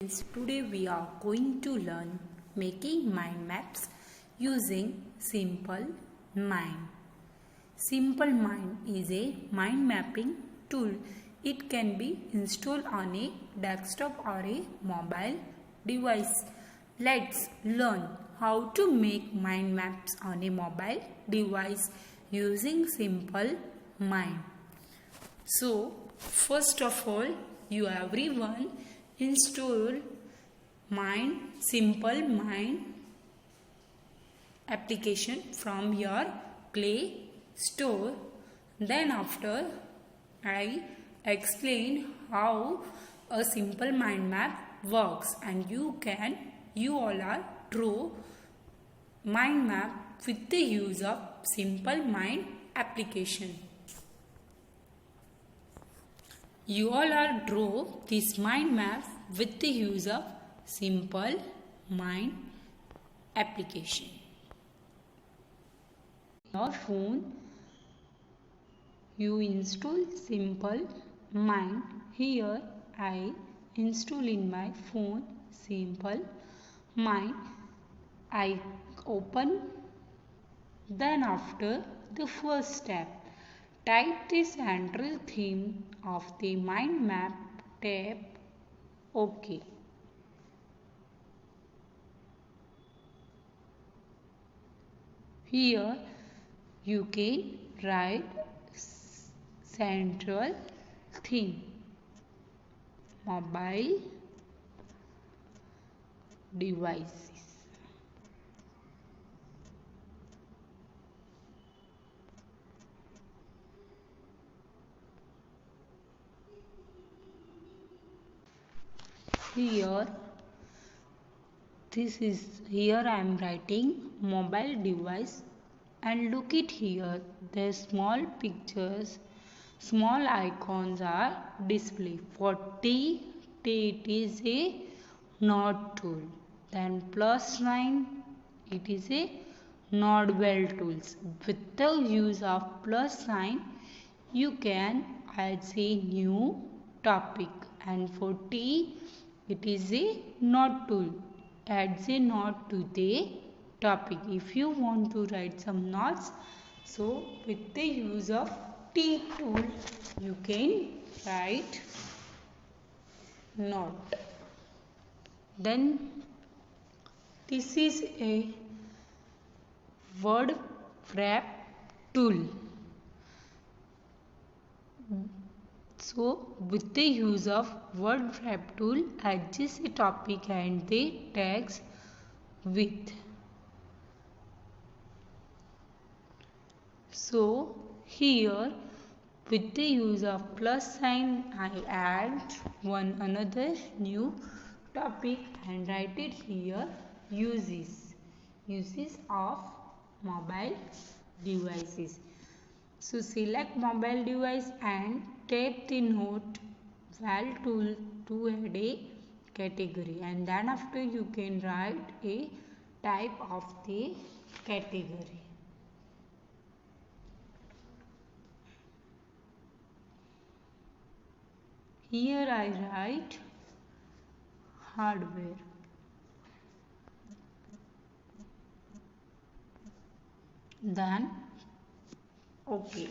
Today we are going to learn making mind maps using Simple Mind. Simple Mind is a mind mapping tool. It can be installed on a desktop or a mobile device. Let's learn how to make mind maps on a mobile device using Simple Mind. So, first of all, you everyone install Simple Mind application from your Play Store. Then after I explain how a simple mind map works, and you all are draw mind map with the use of Simple Mind application. You all are draw this mind map with the use of Simple Mind application. Your phone, you install Simple Mind. Here I install in my phone Simple Mind. I open. Then after the first step, type the central theme of the mind map, tap OK. Here you can write central theme, mobile devices. Here I am writing mobile device, and look it here, the small pictures, small icons are displayed. For T it is a node tool. Then plus sign, it is a node well tools. With the use of plus sign, you can add a new topic, and for T it is a node tool. Adds a node to the topic. If you want to write some notes, so with the use of T tool you can write note. Then this is a word wrap tool. So with the use of word wrap tool, adjust a topic and the tags with. So here with the use of plus sign, I add another new topic and write it here, uses of mobile devices. So select mobile device and tap the note val tool to add a category, and then after you can write a type of the category. Here I write hardware. Then OK.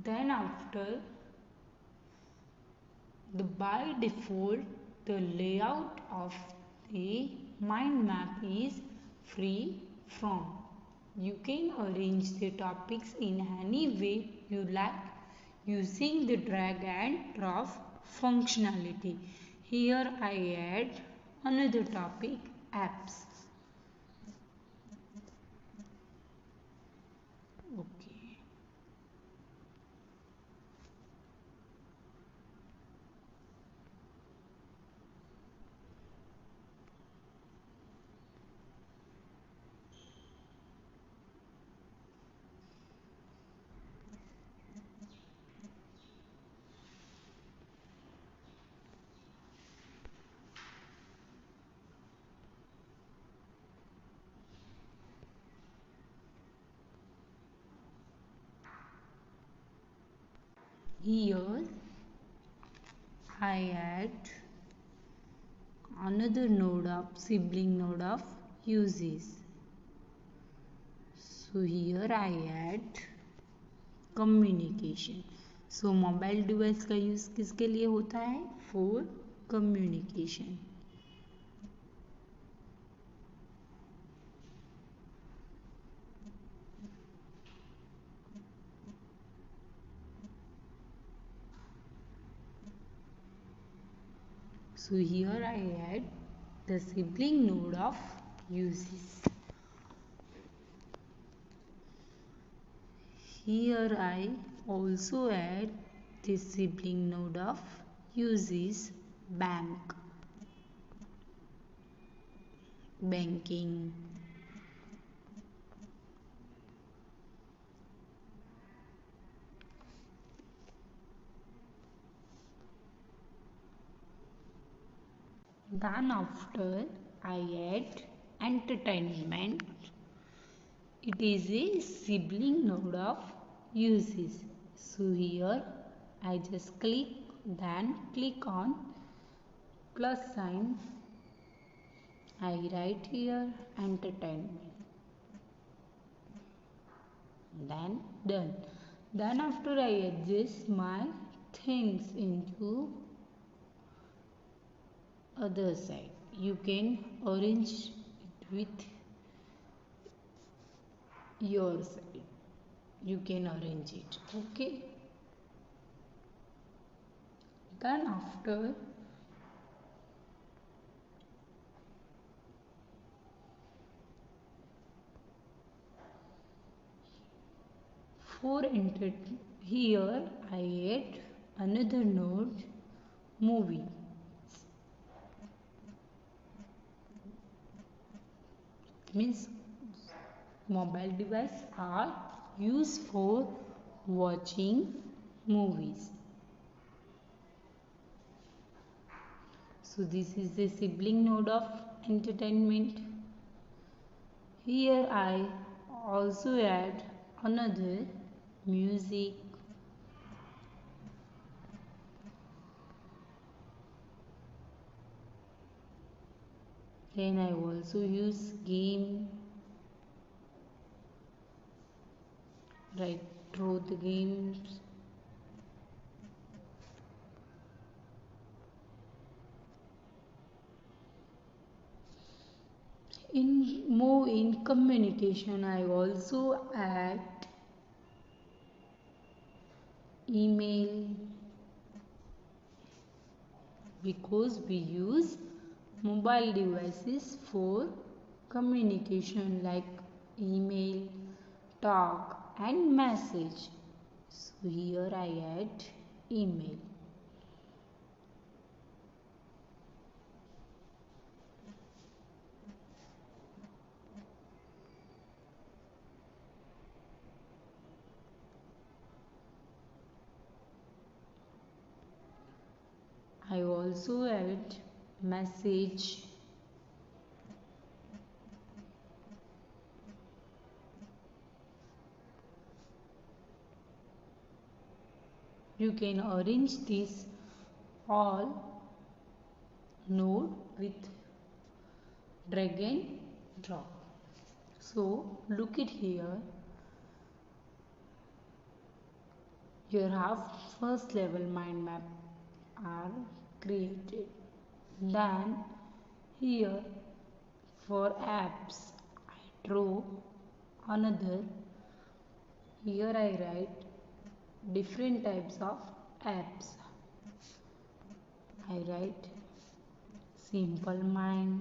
Then after, by default the layout of the mind map is free form. You can arrange the topics in any way you like using the drag and drop functionality. Here I add another topic, apps. Okay. Here I add another node of sibling node of uses. So here I add communication. So mobile device का use किसके लिए होता है? For communication. So here I add the sibling node of uses. Here I also add the sibling node of uses, bank, banking. Then after I add entertainment. It is a sibling node of uses. So here I just click on plus sign. I write here entertainment. Then done. Then after I adjust my things into other side. You can arrange it with your side. You can arrange it. Okay. Then after for enter here I add another node movie. Means mobile device are used for watching movies. So this is the sibling node of entertainment. Here I also add another music. Then I also use game. Right, through the games. In communication, I also add email because we use mobile devices for communication like email, talk and message. So here I add email. I also add message. You can arrange this all node with drag and drop. So look it here. Your first level mind map are created. Then here for apps I draw another. Here I write different types of apps. I write Simple Mind,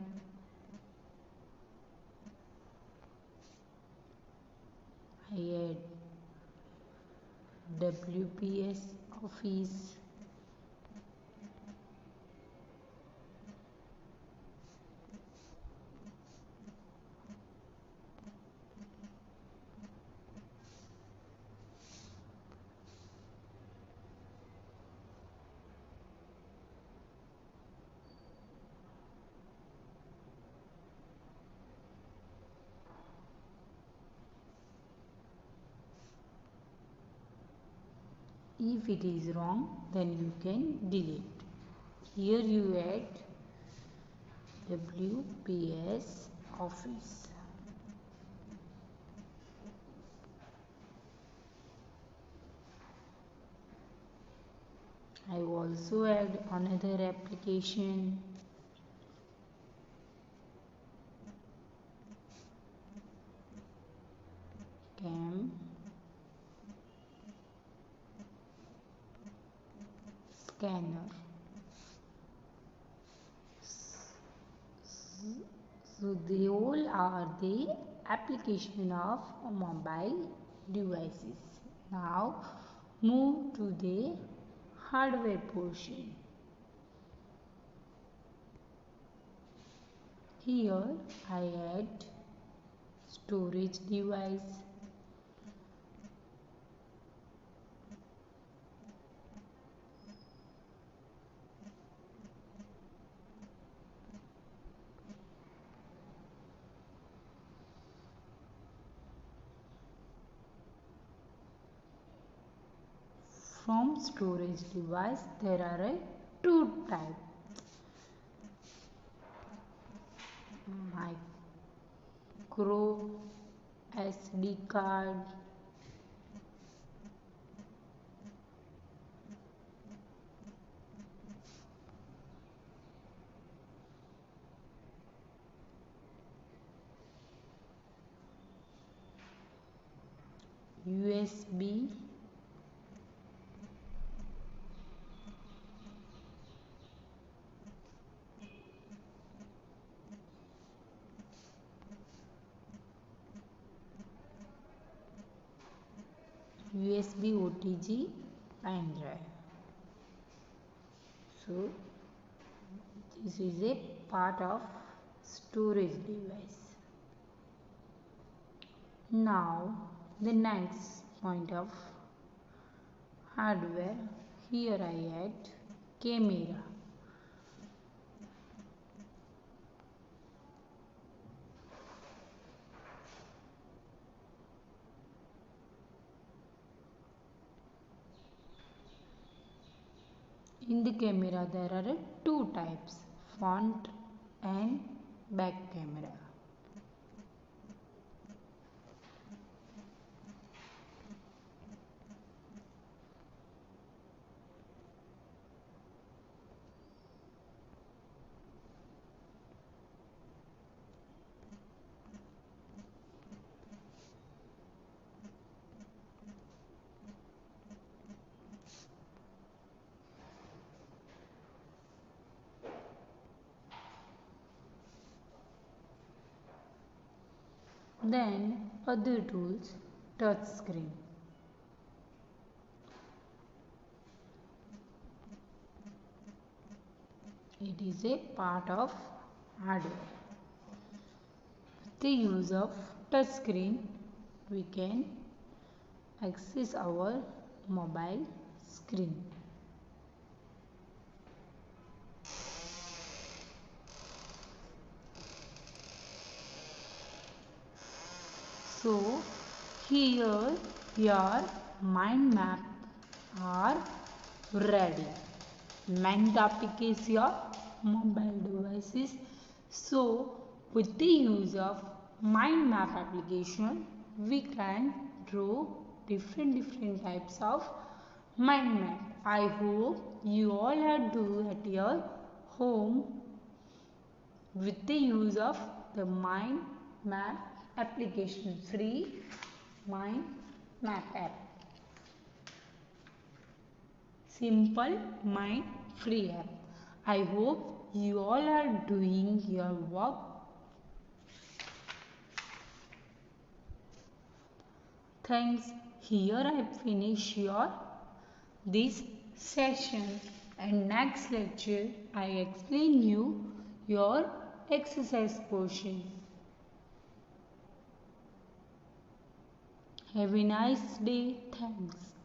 I add WPS Office, if it is wrong then you can delete. Here you add WPS Office. I also add another application. Cam Scanner. So they all are the application of mobile devices. Now move to the hardware portion. Here I add storage device. From storage device there are two types: micro SD card USB USB OTG pen drive. So this is a part of storage device. Now the next point of hardware, here I add camera. In the camera there are two types: front and back camera. Then other tools, touch screen. It is a part of hardware. With the use of touch screen, we can access our mobile screen. So here your mind map are ready. Mind topic is your mobile devices. So with the use of mind map application, we can draw different types of mind map. I hope you all are do at your home with the use of the mind map application, free mind map app. Simple mind free app. I hope you all are doing your work. Thanks. Here I finish this session, and next lecture I explain you your exercise portion. Have a nice day. Thanks.